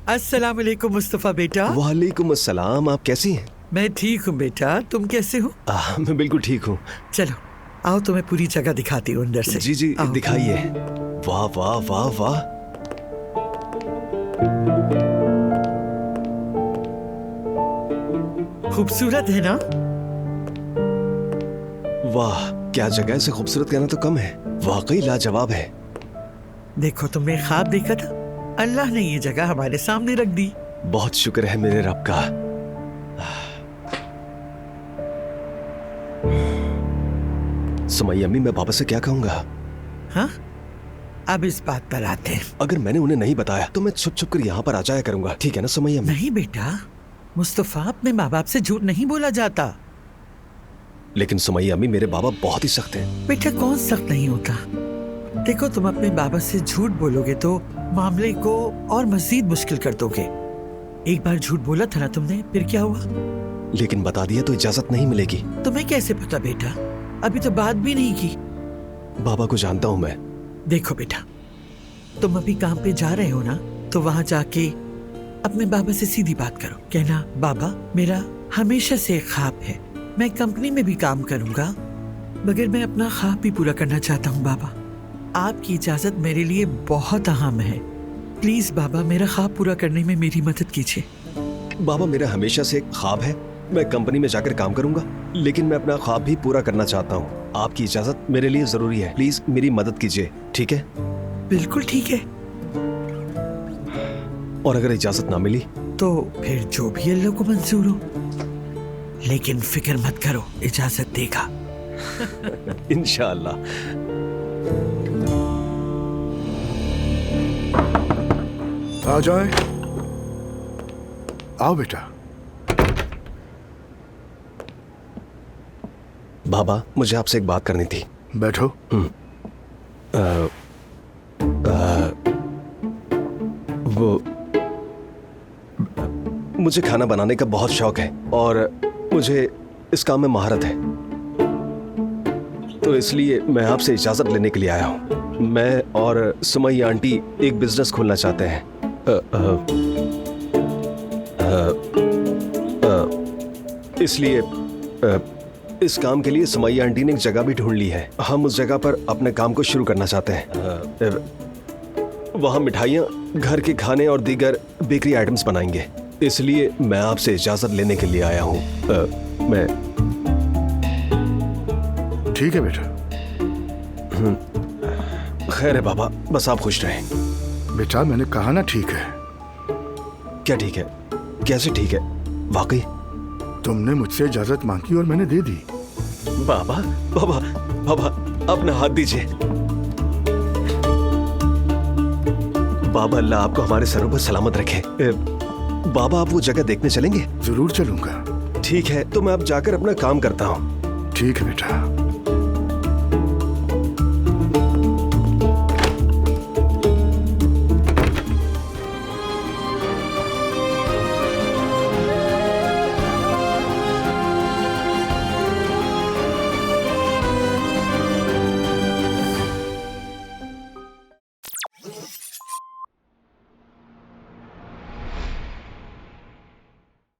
अस्सलाम वालेकुम मुस्तफा बेटा। वालेकुम अस्सलाम। आप कैसी हैं? मैं ठीक हूँ बेटा, तुम कैसे हो? मैं बिल्कुल ठीक हूँ। चलो आओ, तुम्हें पूरी जगह दिखाती हूँ अंदर से। जी जी आओ। दिखाइए। वाह वाह वाह वाह। खूबसूरत है ना? वाह क्या जगह है, इसे खूबसूरत कहना तो कम है, वाकई लाजवाब है। देखो, तुमने ख्वाब देखा था, अल्लाह ने ये जगह हमारे सामने रख दी। बहुत शुक्र है मेरे रब का। सुमैया अम्मी, मैं बाबा से क्या कहूंगा? हाँ, अब इस बात पर आते हैं। अगर मैंने उन्हें नहीं बताया तो मैं छुप छुप कर यहाँ पर आ जाया करूंगा, ठीक है ना सुमैया अम्मी? नहीं बेटा, मुस्तफा अपने माँ बाप से झूठ नहीं बोला जाता। लेकिन सुमैया अम्मी, मेरे बाबा बहुत ही सख्त हैं। बेटा कौन सख्त नहीं होता? देखो, तुम अपने बाबा से झूठ बोलोगे तो मामले को और मजीद मुश्किल कर दोगे। एक बार झूठ बोला था ना तुमने, फिर क्या हुआ? लेकिन बता दिया तो इजाजत नहीं मिलेगी। तुम्हें कैसे पता बेटा? अभी तो बात भी नहीं की। बाबा को जानता हूँ मैं। देखो बेटा, तुम अभी काम पे जा रहे हो ना, तो वहां जाके अपने बाबा से सीधी बात करो। कहना, बाबा मेरा हमेशा से एक ख्वाब है, मैं कंपनी में भी काम करूंगा, मगर मैं अपना ख्वाब भी पूरा करना चाहता हूँ बाबा। आपकी इजाजत मेरे लिए बहुत अहम है। प्लीज बाबा, मेरा ख्वाब पूरा करने में मेरी मदद कीजिए। बाबा मेरा हमेशा से एक ख्वाब है, मैं कंपनी में जाकर काम करूंगा, लेकिन मैं अपना ख्वाब भी पूरा करना चाहता हूँ। आपकी इजाजत मेरे लिए जरूरी है, प्लीज मेरी मदद कीजिए, ठीक है? बिल्कुल ठीक है। और अगर इजाजत ना मिली तो फिर जो भी अल्लाह को मंजूर हो, लेकिन फिक्र मत करो, इजाजत देगा। इंशाअल्लाह। आ जाए। आओ बेटा। बाबा मुझे आपसे एक बात करनी थी। बैठो। वो मुझे खाना बनाने का बहुत शौक है और मुझे इस काम में महारत है, तो इसलिए मैं आपसे इजाजत लेने के लिए आया हूँ। मैं और सुमैया आंटी एक बिजनेस खोलना चाहते हैं। इसलिए इस काम के लिए सुमैया आंटी ने एक जगह भी ढूंढ ली है। हम उस जगह पर अपने काम को शुरू करना चाहते हैं। वहाँ मिठाइयाँ, घर के खाने और दीगर बेकरी आइटम्स बनाएंगे, इसलिए मैं आपसे इजाजत लेने के लिए आया हूँ। मैं ठीक है बेटा। खैर है बाबा, बस आप खुश रहें। बेटा मैंने कहा ना ठीक है। क्या ठीक है? कैसे ठीक है? वाकई तुमने मुझसे इजाजत मांगी और मैंने दे दी। बाबा बाबा बाबा, अपना हाथ दीजिए। बाबा अल्लाह आपको हमारे सरों पर सलामत रखे। बाबा आप वो जगह देखने चलेंगे? जरूर चलूंगा। ठीक है, तो मैं अब जाकर अपना काम करता हूँ। ठीक है बेटा।